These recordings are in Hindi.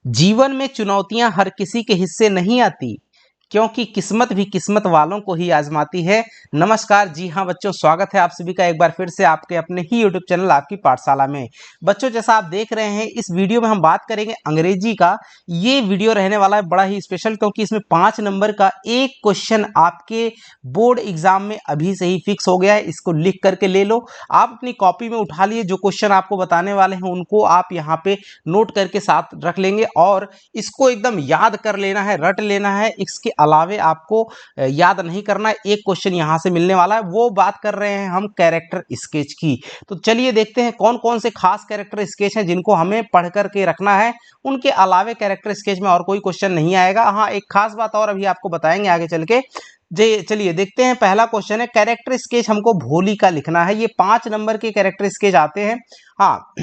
जीवन में चुनौतियां हर किसी के हिस्से नहीं आती, क्योंकि किस्मत भी किस्मत वालों को ही आजमाती है। नमस्कार, जी हाँ बच्चों, स्वागत है आप सभी का एक बार फिर से आपके अपने ही यूट्यूब चैनल आपकी पाठशाला में। बच्चों, जैसा आप देख रहे हैं, इस वीडियो में हम बात करेंगे अंग्रेजी का। ये वीडियो रहने वाला है बड़ा ही स्पेशल, क्योंकि इसमें 5 नंबर का एक क्वेश्चन आपके बोर्ड एग्जाम में अभी से ही फिक्स हो गया है। इसको लिख करके ले लो, आप अपनी कॉपी में उठा लिए। जो क्वेश्चन आपको बताने वाले हैं उनको आप यहाँ पे नोट करके साथ रख लेंगे और इसको एकदम याद कर लेना है, रट लेना है। इसके अलावे आपको याद नहीं करना है। एक क्वेश्चन यहां से मिलने वाला है, वो बात कर रहे हैं हम कैरेक्टर स्केच की। तो चलिए देखते हैं कौन कौन से खास कैरेक्टर स्केच हैं जिनको हमें पढ़ करके रखना है। उनके अलावे कैरेक्टर स्केच में और कोई क्वेश्चन नहीं आएगा। हाँ, एक खास बात और अभी आपको बताएंगे आगे चल के। चलिए देखते हैं। पहला क्वेश्चन है, कैरेक्टर स्केच हमको भोली का लिखना है। ये 5 नंबर के कैरेक्टर स्केच आते हैं। हाँ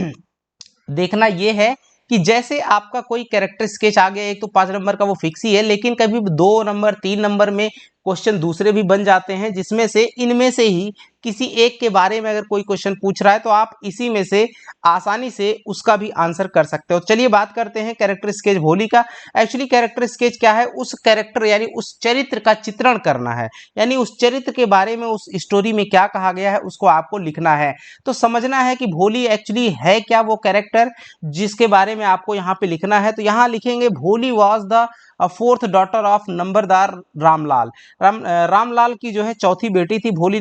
देखना ये है कि जैसे आपका कोई कैरेक्टर स्केच आ गया, एक तो 5 नंबर का वो फिक्स ही है, लेकिन कभी 2 नंबर 3 नंबर में क्वेश्चन दूसरे भी बन जाते हैं, जिसमें से इनमें से ही किसी एक के बारे में अगर कोई क्वेश्चन पूछ रहा है तो आप इसी में से आसानी से उसका भी आंसर कर सकते हो। चलिए बात करते हैं कैरेक्टर स्केच भोली का। एक्चुअली कैरेक्टर स्केच क्या है? उस कैरेक्टर यानी उस चरित्र का चित्रण करना है, यानी उस चरित्र के बारे में, उस स्टोरी में क्या कहा गया है उसको आपको लिखना है। तो समझना है कि भोली एक्चुअली है क्या, वो कैरेक्टर जिसके बारे में आपको यहाँ पे लिखना है। तो यहाँ लिखेंगे, Bholi was the 4th daughter of नंबरदार रामलाल। रामलाल की जो है चौथी बेटी थी भोली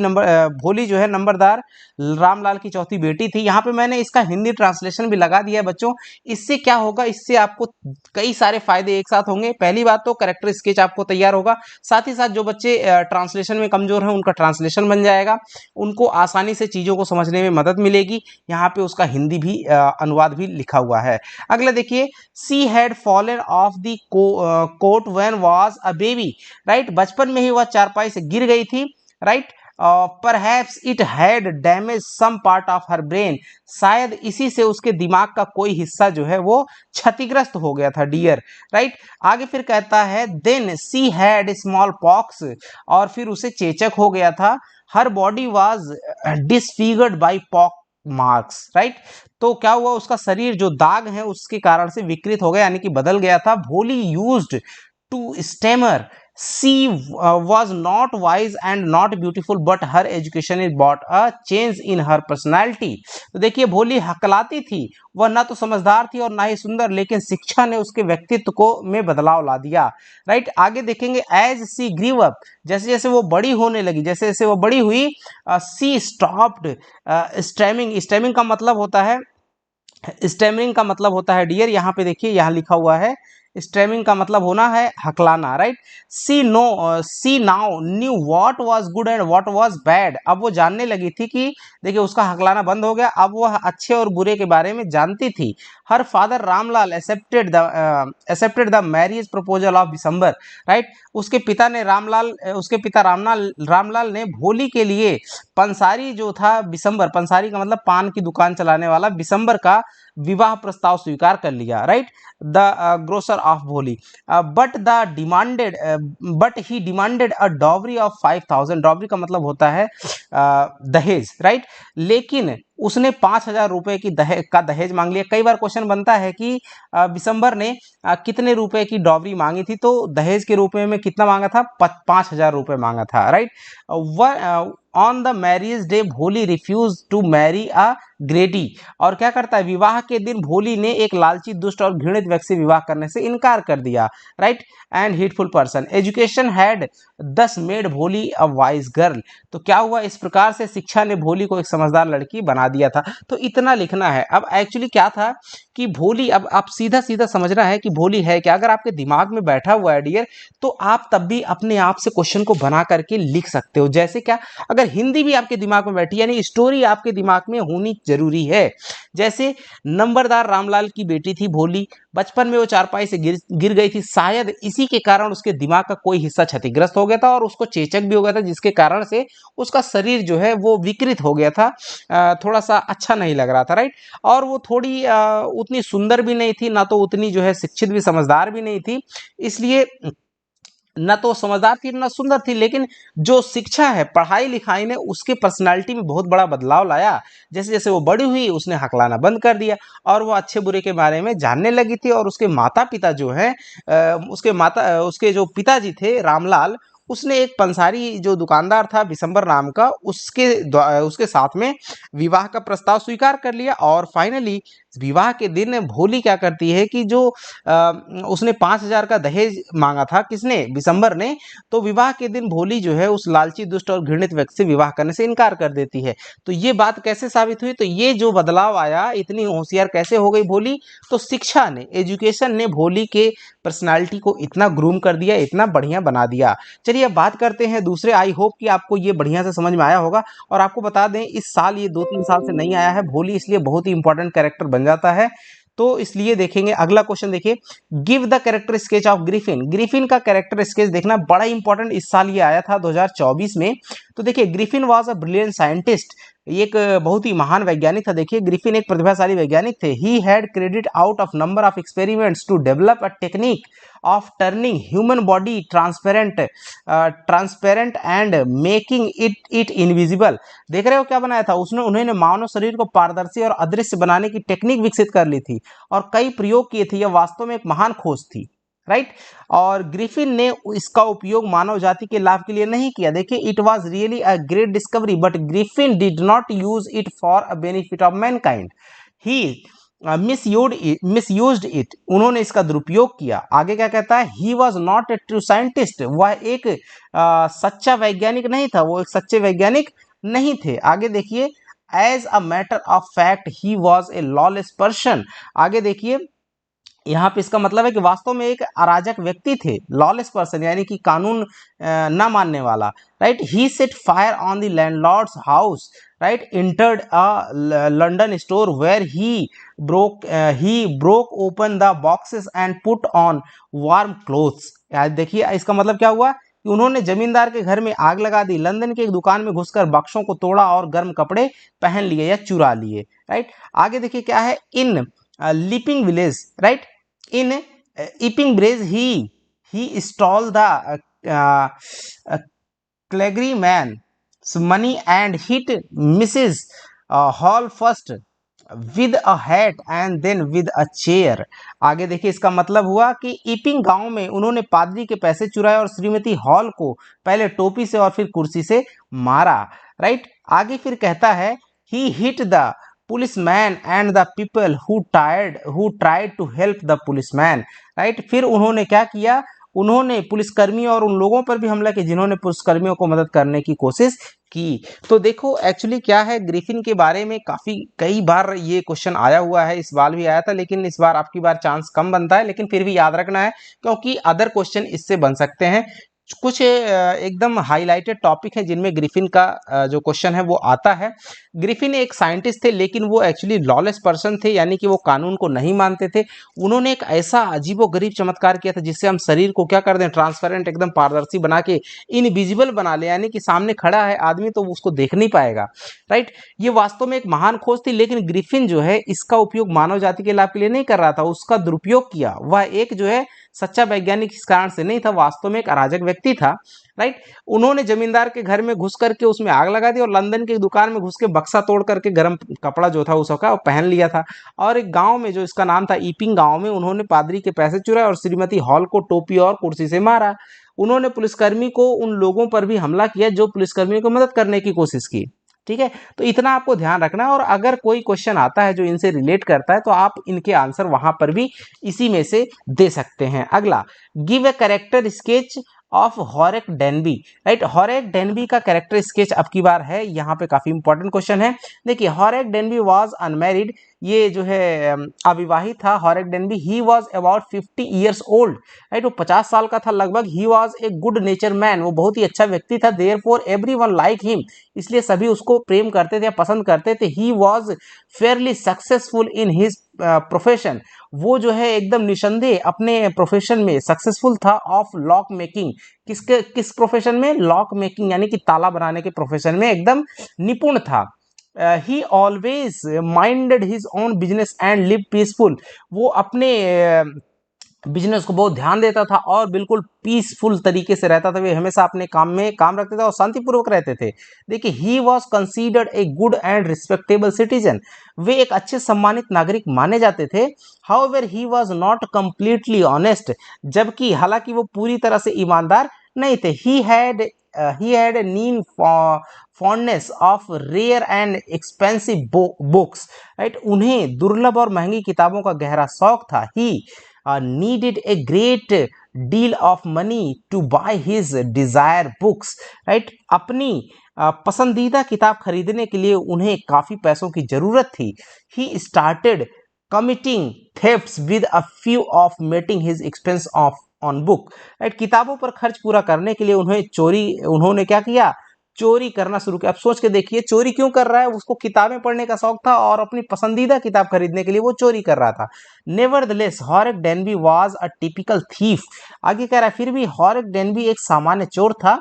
जो है नंबरदार रामलाल की चौथी बेटी थी। यहाँ पे मैंने इसका हिंदी ट्रांसलेशन भी लगा दिया है बच्चों। इससे क्या होगा, इससे आपको कई सारे फायदे एक साथ होंगे। पहली बात तो कैरेक्टर स्केच आपको तैयार होगा, साथ ही साथ जो बच्चे ट्रांसलेशन में कमजोर हैं उनका ट्रांसलेशन बन जाएगा, उनको आसानी से चीजों को समझने में मदद मिलेगी। यहाँ पे उसका हिंदी भी अनुवाद भी लिखा हुआ है। अगला देखिए, she had fallen off the cot when was a baby. Right, बचपन में ही वह चारपाई से गिर गई थी। Right, perhaps it had damage some part of her brain. शायद इसी से उसके दिमाग का कोई हिस्सा जो है वो क्षतिग्रस्त हो गया था, डियर। राइट, आगे फिर कहता है, then she had small pox, और फिर उसे चेचक हो गया था। Her body was disfigured by pock marks. Right, तो क्या हुआ, उसका शरीर जो दाग है उसके कारण से विकृत हो गया, यानी कि बदल गया था। Bholi used to stammer. She was not wise and not beautiful, but her education is brought a change in her personality. तो देखिए, भोली हकलाती थी, वह ना तो समझदार थी और ना ही सुंदर, लेकिन शिक्षा ने उसके व्यक्तित्व को में बदलाव ला दिया। राइट, आगे देखेंगे, एज सी ग्रीव अप, जैसे जैसे वो बड़ी होने लगी, जैसे जैसे वो बड़ी हुई, सी स्टॉप्ड स्टैमिंग। स्टैमिंग का मतलब होता है, स्टेमिंग का मतलब होता है डियर, यहाँ पे देखिए यहाँ लिखा हुआ है, स्टेमिंग का मतलब होना है हकलाना। Right, see now knew what was good and what was bad. अब वो जानने लगी थी कि देखिए उसका हकलाना बंद हो गया, अब वह अच्छे और बुरे के बारे में जानती थी। Her father Ramlal accepted the marriage proposal of December. Right, उसके पिता रामलाल ने भोली के लिए पंसारी जो था, बिसंबर, पंसारी का मतलब पान की दुकान चलाने वाला, बिसंबर का विवाह प्रस्ताव स्वीकार कर लिया। राइट, द ग्रोसर ऑफ भोली, but he demanded a dowry of 5000। Dowry का मतलब होता है दहेज। राइट, लेकिन उसने 5000 रुपए की दहेज मांग लिया। कई बार क्वेश्चन बनता है कि बिसंबर ने कितने रुपए की डॉवरी मांगी थी, तो दहेज के रूप में कितना मांगा था, 5000 रुपए मांगा था। Right, on the marriage day Bholi refuse to marry a greedy. और क्या करता है, विवाह के दिन भोली ने एक लालची, दुष्ट और घृणित व्यक्ति से विवाह करने से इनकार कर दिया। Right, and hateful person. Education had दस मेड भोली अ वाइज गर्ल। तो क्या हुआ, इस प्रकार से शिक्षा ने भोली को एक समझदार लड़की बना दिया था। तो इतना लिखना है। अब एक्चुअली क्या था कि भोली, अब आप सीधा सीधा समझना है कि भोली है क्या। अगर आपके दिमाग में बैठा हुआ है डियर, तो आप तब भी अपने आप से क्वेश्चन को बना करके लिख सकते हो। जैसे क्या, अगर हिंदी भी आपके दिमाग में बैठी, यानी स्टोरी आपके दिमाग में होनी जरूरी है। जैसे नंबरदार रामलाल की बेटी थी भोली, बचपन में वो चारपाई से गिर गई थी, शायद इसी के कारण उसके दिमाग का कोई हिस्सा क्षतिग्रस्त हो गया था और उसको चेचक भी हो गया था, जिसके कारण से उसका शरीर जो है वो विकृत हो गया था, थोड़ा सा अच्छा नहीं लग रहा था। राइट, और वो थोड़ी उतनी सुंदर भी नहीं थी, ना तो उतनी जो है शिक्षित भी, समझदार भी नहीं थी। इसलिए ना तो समझदार थी ना सुंदर थी, लेकिन जो शिक्षा है, पढ़ाई लिखाई ने उसके पर्सनालिटी में बहुत बड़ा बदलाव लाया। जैसे जैसे वो बड़ी हुई उसने हकलाना बंद कर दिया और वो अच्छे बुरे के बारे में जानने लगी थी। और उसके माता पिता जो हैं, उसके जो पिताजी थे रामलाल, उसने एक पंसारी जो दुकानदार था बिशंबर नाम का, उसके साथ में विवाह का प्रस्ताव स्वीकार कर लिया। और फाइनली विवाह के दिन भोली क्या करती है कि जो उसने 5,000 का दहेज मांगा था, किसने, बिशंबर ने, तो विवाह के दिन भोली जो है उस लालची, दुष्ट और घृणित व्यक्ति से विवाह करने से इनकार कर देती है। तो ये बात कैसे साबित हुई, तो ये जो बदलाव आया, इतनी होशियार कैसे हो गई भोली, तो शिक्षा ने, एजुकेशन ने भोली के पर्सनालिटी को इतना ग्रूम कर दिया, इतना बढ़िया बना दिया। चलिए अब बात करते हैं दूसरे। आई होप कि आपको ये बढ़िया से समझ में आया होगा। और आपको बता दें इस साल ये 2-3 साल से नहीं आया है भोली, इसलिए बहुत ही इंपॉर्टेंट कैरेक्टर बन जाता है। तो इसलिए देखेंगे अगला क्वेश्चन। देखिए, give the character sketch of Griffin. Griffin का कैरेक्टर स्केच देखना बड़ा इंपॉर्टेंट, इस साल ये आया था 2024 में। तो देखिए, Griffin was a brilliant scientist, एक बहुत ही महान वैज्ञानिक था। देखिए, ग्रिफिन एक प्रतिभाशाली वैज्ञानिक थे। He had credit out of number of experiments to develop a technique of turning human body transparent and making it invisible. देख रहे हो क्या बनाया था उसने, उन्होंने मानव शरीर को पारदर्शी और अदृश्य बनाने की टेक्निक विकसित कर ली थी और कई प्रयोग किए थे। यह वास्तव में एक महान खोज थी, राइट। और ग्रिफिन ने इसका उपयोग मानव जाति के लाभ के लिए नहीं किया। देखिए, it was really a great discovery but Griffin did not use it for a benefit of Mankind. He misused it, उन्होंने इसका दुरुपयोग किया। आगे क्या कहता है, ही was not a true scientist, वह एक सच्चा वैज्ञानिक नहीं था, वो एक सच्चे वैज्ञानिक नहीं थे। आगे देखिए, as a matter of fact he was a lawless person. आगे देखिए, यहाँ पे इसका मतलब है कि वास्तव में एक अराजक व्यक्ति थे, लॉलेस पर्सन यानी कि कानून ना मानने वाला, right. He set fire on the landlord's house, right, entered a London store where he broke open the boxes and put on warm clothes. देखिए, इसका मतलब क्या हुआ कि उन्होंने जमींदार के घर में आग लगा दी, लंदन की एक दुकान में घुसकर बक्सों को तोड़ा और गर्म कपड़े पहन लिए या चुरा लिए, राइट। आगे देखिए क्या है, इन लिपिंग village, right, in Epping Bridge he stole the clergyman's money and hit Mrs. Hall first with a hat and then with a chair। आगे देखिए, इसका मतलब हुआ कि ईपिंग गांव में उन्होंने पादरी के पैसे चुराए और श्रीमती हॉल को पहले टोपी से और फिर कुर्सी से मारा, राइट। आगे फिर कहता है, he hit the policeman and the people who tried to help the policeman, right. फिर उन्होंने क्या किया, उन्होंने पुलिसकर्मियों और उन लोगों पर भी हमला किया जिन्होंने पुलिसकर्मियों को मदद करने की कोशिश की। तो देखो एक्चुअली क्या है, ग्रिफिन के बारे में काफी कई बार ये क्वेश्चन आया हुआ है, इस बार भी आया था, लेकिन इस बार आपकी बार चांस कम बनता है, लेकिन फिर भी याद रखना है क्योंकि अदर क्वेश्चन इससे बन सकते हैं। कुछ एकदम हाईलाइटेड टॉपिक है जिनमें ग्रिफिन का जो क्वेश्चन है वो आता है। ग्रिफिन एक साइंटिस्ट थे, लेकिन वो एक्चुअली लॉलेस पर्सन थे, यानी कि वो कानून को नहीं मानते थे। उन्होंने एक ऐसा अजीबोगरीब चमत्कार किया था जिससे हम शरीर को क्या कर दें, ट्रांसपेरेंट, एकदम पारदर्शी बना के इनविजिबल बना ले, यानी कि सामने खड़ा है आदमी तो उसको देख नहीं पाएगा, राइट। ये वास्तव में एक महान खोज थी, लेकिन ग्रिफिन जो है इसका उपयोग मानव जाति के लाभ के लिए नहीं कर रहा था, उसका दुरुपयोग किया। वह एक जो है सच्चा वैज्ञानिक इस कारण से नहीं था, वास्तव में एक अराजक व्यक्ति था, राइट। उन्होंने जमींदार के घर में घुस करके उसमें आग लगा दी और लंदन की दुकान में घुस के बक्सा तोड़ करके गर्म कपड़ा जो था उसका वो पहन लिया था। और एक गांव में जो इसका नाम था ईपिंग गांव में उन्होंने पादरी के पैसे चुराए और श्रीमती हॉल को टोपी और कुर्सी से मारा। उन्होंने पुलिसकर्मी को, उन लोगों पर भी हमला किया जो पुलिसकर्मियों को मदद करने की कोशिश की, ठीक है। तो इतना आपको ध्यान रखना है, और अगर कोई क्वेश्चन आता है जो इनसे रिलेट करता है तो आप इनके आंसर वहां पर भी इसी में से दे सकते हैं। अगला, give a character sketch of Horace Denby, right. Horace Denby का कैरेक्टर स्केच अब की बार है, यहाँ पे काफी इंपॉर्टेंट क्वेश्चन है। देखिए, हॉरेक डेनबी वाज अनमैरिड, ये जो है अविवाहित था। Horace Denby, he was about 50 years old, right, वो 50 साल का था लगभग। He was a good nature man, वो बहुत ही अच्छा व्यक्ति था। देयरफॉर एवरीवन लाइक हिम, इसलिए सभी उसको प्रेम करते थे या पसंद करते थे। He was Fairlie successful in his profession, वो जो है एकदम निसंदेह अपने प्रोफेशन में सक्सेसफुल था। ऑफ लॉक मेकिंग, किस प्रोफेशन में, लॉक मेकिंग यानी कि ताला बनाने के प्रोफेशन में एकदम निपुण था। ही always minded his own business and live peaceful, वो अपने बिजनेस को बहुत ध्यान देता था और बिल्कुल पीसफुल तरीके से रहता था। वे हमेशा अपने काम में काम रखते थे और शांतिपूर्वक रहते थे। देखिए, he was considered a good and respectable citizen. वे एक अच्छे सम्मानित नागरिक माने जाते थे। However he was not completely honest, जबकि हालांकि वो पूरी तरह से ईमानदार नहीं थे। He had keen fondness of rare and expensive books, right. उन्हें दुर्लभ और महंगी किताबों का गहरा शौक था। ही needed a great deal of money to buy his desired books, right। अपनी पसंदीदा किताब खरीदने के लिए उन्हें काफी पैसों की जरूरत थी। He started committing thefts with a few of meeting his expense of on book, right। किताबों पर खर्च पूरा करने के लिए उन्होंने क्या किया, चोरी करना शुरू किया। अब सोच के देखिए, चोरी क्यों कर रहा है, उसको किताबें पढ़ने का शौक था और अपनी पसंदीदा किताब खरीदने के लिए वो चोरी कर रहा था। Nevertheless Horace Denby was a typical thief. आगे कह रहा है, फिर भी हॉरेक डेनबी एक सामान्य चोर था।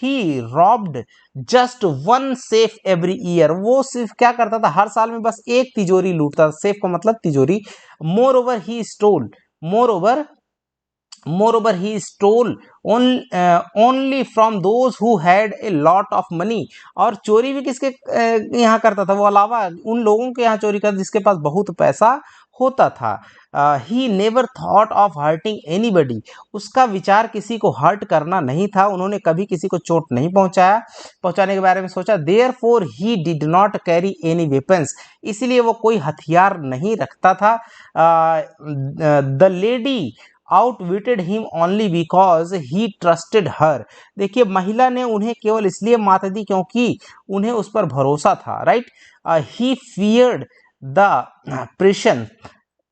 He robbed just one safe every year. वो सिर्फ क्या करता था, हर साल में बस एक तिजोरी लूटता था। सेफ का मतलब तिजोरी। More over he stole Moreover, he stole only from those who had a lot of money। और चोरी भी किसके यहाँ करता था, वो अलावा उन लोगों के यहाँ चोरी करता जिसके पास बहुत पैसा होता था। He never thought of hurting anybody. उसका विचार किसी को हर्ट करना नहीं था। उन्होंने कभी किसी को चोट नहीं पहुंचाने के बारे में सोचा। Therefore he did not carry any weapons. इसलिए वो कोई हथियार नहीं रखता था। The lady outwitted him only because he trusted her। देखिए, महिला ने उन्हें केवल इसलिए मात दी क्योंकि उन्हें उस पर भरोसा था, right. he feared the prison।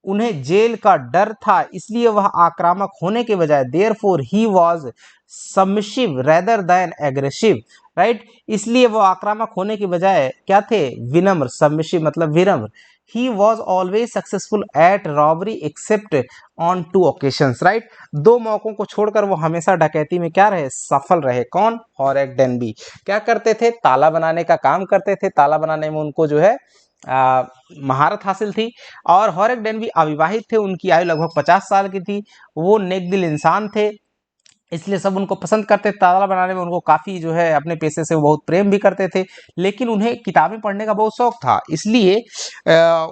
उन्हें जेल का डर था, इसलिए वह आक्रामक होने के बजाय therefore he was submissive rather than aggressive, right. इसलिए वो आक्रामक होने के बजाय क्या थे, विनम्र। सबमिसिव मतलब विनम्र। He was always successful at robbery except on 2 occasions, right। 2 मौकों को छोड़कर वो हमेशा डकैती में क्या रहे, सफल रहे। कौन, हॉरेक डेनबी। क्या करते थे, ताला बनाने का काम करते थे। ताला बनाने में उनको जो है महारत हासिल थी। और हॉरेक डेनबी अविवाहित थे, उनकी आयु लगभग 50 साल की थी। वो नेक दिल इंसान थे, इसलिए सब उनको पसंद करते। ताला बनाने में उनको काफ़ी जो है अपने पेशे से वो बहुत प्रेम भी करते थे, लेकिन उन्हें किताबें पढ़ने का बहुत शौक था। इसलिए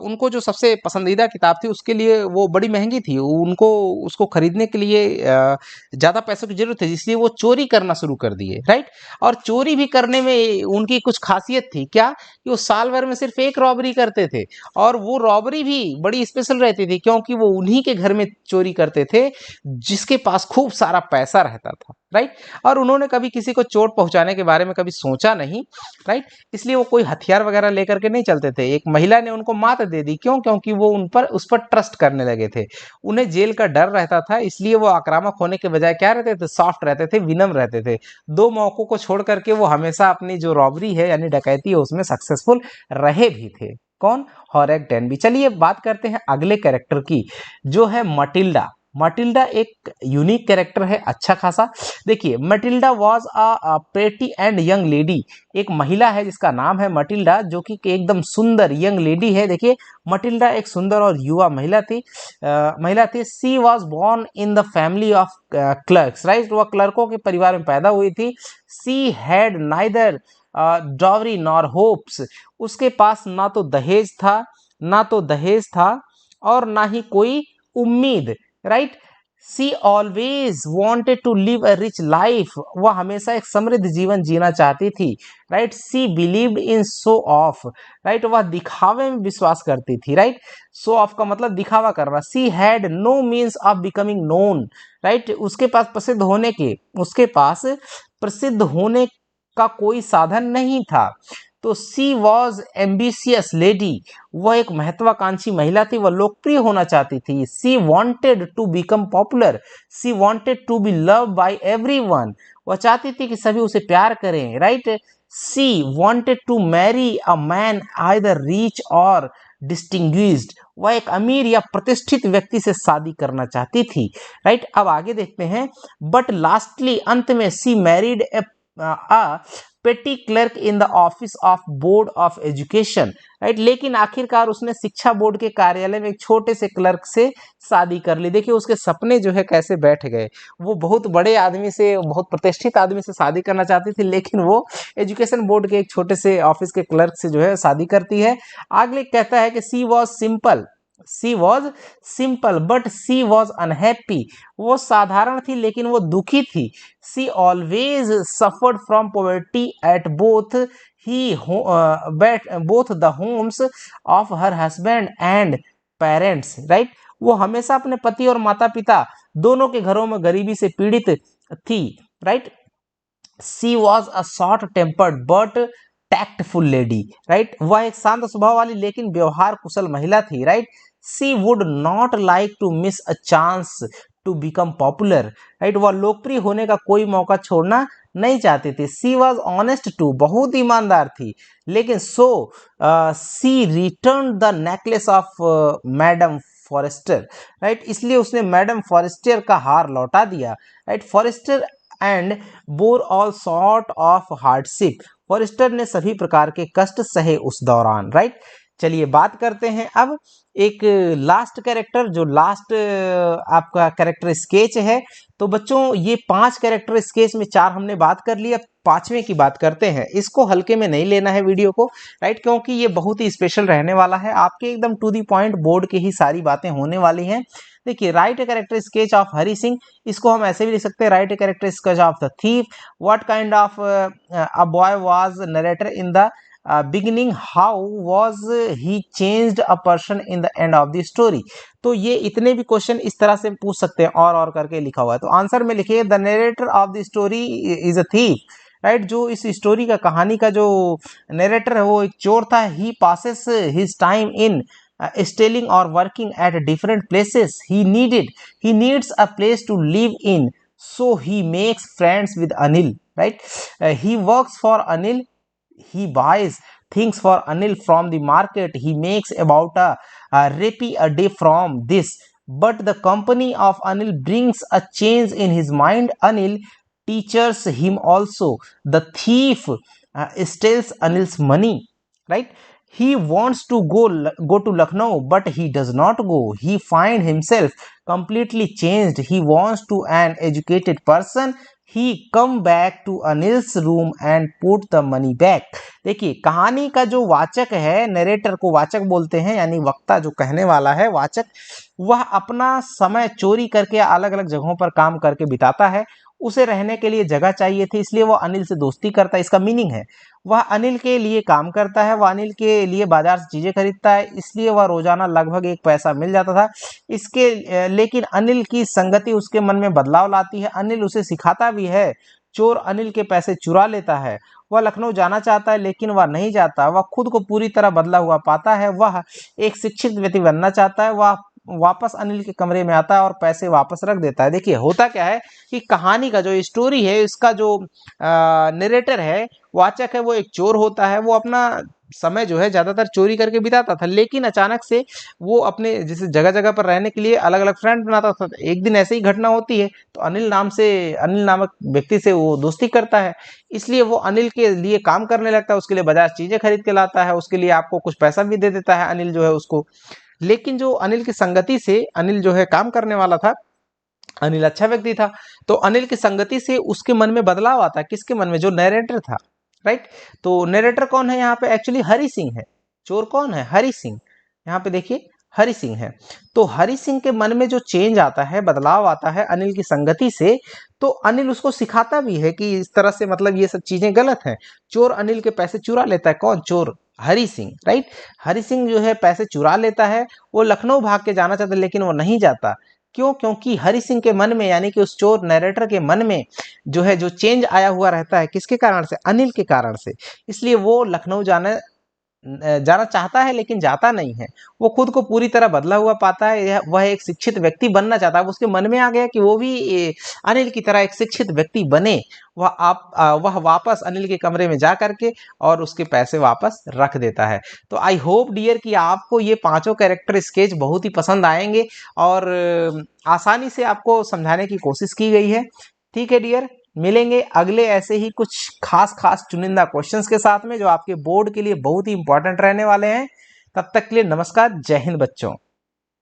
उनको जो सबसे पसंदीदा किताब थी उसके लिए वो बड़ी महंगी थी, उनको उसको खरीदने के लिए ज़्यादा पैसों की जरूरत थी, इसलिए वो चोरी करना शुरू कर दिए, राइट। और चोरी भी करने में उनकी कुछ खासियत थी, क्या, कि वो साल भर में सिर्फ एक रॉबरी करते थे। और वो रॉबरी भी बड़ी स्पेशल रहती थी क्योंकि वो उन्हीं के घर में चोरी करते थे जिसके पास खूब सारा पैसा रहता था, राइट। और उन्होंने कभी किसी को चोट पहुंचाने के बारे में कभी सोचा नहीं, राइट। इसलिए वो कोई हथियार वगैरह लेकर के नहीं चलते थे। एक महिला ने उनको मात दे दी, क्यों, क्योंकि वो उस पर ट्रस्ट करने लगे थे। उन्हें जेल का डर रहता था, इसलिए वो आक्रामक होने के बजाय क्या रहते थे, सॉफ्ट रहते थे, विनम्र रहते थे। 2 मौकों को छोड़ करके वो हमेशा अपनी जो रॉबरी है यानी डकैती है उसमें सक्सेसफुल रहे भी थे। कौन, हॉरेक डेनबी। चलिए बात करते हैं अगले कैरेक्टर की, जो है मटिल्डा। मटिल्डा एक यूनिक कैरेक्टर है, अच्छा खासा। देखिए, Matilda was a pretty and young lady. एक महिला है जिसका नाम है मटिल्डा, जो कि एकदम सुंदर यंग लेडी है। देखिए, मटिल्डा एक सुंदर और युवा महिला थी। She was born in the family of clerks, right. वह क्लर्कों के परिवार में पैदा हुई थी। She had neither dowry nor hopes. उसके पास ना तो दहेज था और ना ही कोई उम्मीद, right. She always wanted to live a rich life. वह हमेशा एक समृद्ध जीवन जीना चाहती थी, right. She believed in show off, right. वह दिखावे में विश्वास करती थी, राइट। शो ऑफ का मतलब दिखावा करना। She had no means of becoming known, right. उसके पास प्रसिद्ध होने का कोई साधन नहीं था। तो सी वॉज एम्बिशियस लेडी। वह एक महत्वाकांक्षी महिला थी, वह लोकप्रिय होना चाहती थी। She wanted to become popular. She wanted to be love by everyone. वह चाहती थी कि सभी उसे प्यार करें, right. She wanted to marry a man either rich or distinguished. वह एक अमीर या प्रतिष्ठित व्यक्ति से शादी करना चाहती थी, राइट। अब आगे देखते हैं। बट लास्टली, अंत में, सी married A a petty clerk in the office of board of education, right. लेकिन आखिरकार उसने शिक्षा बोर्ड के कार्यालय में एक छोटे से क्लर्क से शादी कर ली। देखिए उसके सपने जो है कैसे बैठ गए। वो बहुत बड़े आदमी से, बहुत प्रतिष्ठित आदमी से शादी करना चाहती थी, लेकिन वो एजुकेशन बोर्ड के एक छोटे से ऑफिस के क्लर्क से जो है शादी करती है। आगे कहता है कि she was simple but she was unhappy. वो साधारण थी लेकिन वो दुखी थी। She always suffered from poverty at both the homes of her husband and parents, right. वो हमेशा अपने पति और माता पिता दोनों के घरों में गरीबी से पीड़ित थी, right. She was a short tempered but tactful lady, right. वह एक शांत स्वभाव वाली लेकिन व्यवहार कुशल महिला थी, right. She would not like to miss a chance to become popular, right. वह लोकप्रिय होने का कोई मौका छोड़ना नहीं चाहती थी। सी वॉज ऑनेस्ट टू, बहुत ईमानदार थी। लेकिन she return the necklace of madam Forester, right. इसलिए उसने मैडम फॉरेस्टर का हार लौटा दिया, राइट। Forester and bore all sort of hardship, Forester ने सभी प्रकार के कष्ट सहे उस दौरान, राइट। चलिए बात करते हैं अब एक लास्ट कैरेक्टर, जो लास्ट आपका कैरेक्टर स्केच है। तो बच्चों ये 5 कैरेक्टर स्केच में 4 हमने बात कर ली, अब 5वें की बात करते हैं। इसको हल्के में नहीं लेना है वीडियो को, राइट, क्योंकि ये बहुत ही स्पेशल रहने वाला है। आपके एकदम टू दी पॉइंट बोर्ड की ही सारी बातें होने वाली हैं। देखिए right A character sketch of Hari Singh, इसको हम ऐसे भी लिख सकते हैं, right A character sketch of the thief. What kind of a boy was narrator in the beginning, how was he changed a person in the end of the story. तो ये इतने भी क्वेश्चन इस तरह से पूछ सकते हैं, और करके लिखा हुआ है। तो आंसर में लिखिए the narrator of the story is a thief, right. जो इस स्टोरी का, कहानी का जो नरेटर है वो एक चोर था। He passes his time in stealing or working at different places. He needs a place to live in, so he makes friends with Anil, right. He works for Anil, he buys things for Anil from the market, he makes about a rupee a day from this, but the company of Anil brings a change in his mind. Anil teaches him also. The thief steals Anil's money, right. He wants to go to Lucknow, but he does not go. He finds himself completely changed. He wants to an educated person. He come back to Anil's room and put the money back. देखिए कहानी का जो वाचक है, नरेटर को वाचक बोलते हैं, यानी वक्ता जो कहने वाला है, वाचक, वह अपना समय चोरी करके अलग अलग जगहों पर काम करके बिताता है। उसे रहने के लिए जगह चाहिए थी, इसलिए वह अनिल से दोस्ती करता है। इसका मीनिंग है वह अनिल के लिए काम करता है, वह अनिल के लिए बाजार से चीजें खरीदता है, इसलिए वह रोजाना लगभग 1 पैसा मिल जाता था। लेकिन अनिल की संगति उसके मन में बदलाव लाती है। अनिल उसे सिखाता भी है। चोर अनिल के पैसे चुरा लेता है। वह लखनऊ जाना चाहता है लेकिन वह नहीं जाता। वह खुद को पूरी तरह बदला हुआ पाता है। वह एक शिक्षित व्यक्ति बनना चाहता है। वह वापस अनिल के कमरे में आता है और पैसे वापस रख देता है। देखिए होता क्या है कि कहानी का जो स्टोरी है, इसका जो नरेटर है, वाचक है, वो एक चोर होता है। वो अपना समय जो है ज्यादातर चोरी करके बिताता था, लेकिन अचानक से वो अपने जैसे जगह जगह पर रहने के लिए अलग अलग फ्रेंड बनाता था। एक दिन ऐसे ही घटना होती है, तो अनिल नामक व्यक्ति से वो दोस्ती करता है। इसलिए वो अनिल के लिए काम करने लगता है, उसके लिए बाजार चीजें खरीद के लाता है, उसके लिए आपको कुछ पैसा भी दे देता है अनिल जो है उसको। लेकिन जो अनिल की संगति से, अनिल जो है काम करने वाला था, अनिल अच्छा व्यक्ति था, तो अनिल की संगति से उसके मन में बदलाव आता है। किसके मन में? जो नरेटर था, राइट। तो नरेटर कौन है यहाँ पे? एक्चुअली हरि सिंह है। चोर कौन है? हरि सिंह। यहाँ पे देखिए हरि सिंह है। तो हरि सिंह के मन में जो चेंज आता है, बदलाव आता है अनिल की संगति से, तो अनिल उसको सिखाता भी है कि इस तरह से, मतलब ये सब चीजें गलत हैं। चोर अनिल के पैसे चुरा लेता है। कौन? चोर हरि सिंह, राइट। हरि सिंह जो है पैसे चुरा लेता है। वो लखनऊ भाग के जाना चाहता है लेकिन वो नहीं जाता। क्यों? क्योंकि हरि सिंह के मन में, यानी कि उस चोर नरेटर के मन में जो है जो चेंज आया हुआ रहता है, किसके कारण से? अनिल के कारण से। इसलिए वो लखनऊ जाना चाहता है लेकिन जाता नहीं है। वो खुद को पूरी तरह बदला हुआ पाता है। वह एक शिक्षित व्यक्ति बनना चाहता है। उसके मन में आ गया कि वो भी अनिल की तरह एक शिक्षित व्यक्ति बने। वह वापस अनिल के कमरे में जा करके और उसके पैसे वापस रख देता है। तो आई होप डियर कि आपको ये 5 कैरेक्टर स्केच बहुत ही पसंद आएंगे और आसानी से आपको समझाने की कोशिश की गई है। ठीक है डियर। मिलेंगे अगले ऐसे ही कुछ खास चुनिंदा क्वेश्चंस के साथ में, जो आपके बोर्ड के लिए बहुत ही इंपॉर्टेंट रहने वाले हैं। तब तक के लिए नमस्कार, जय हिंद बच्चों।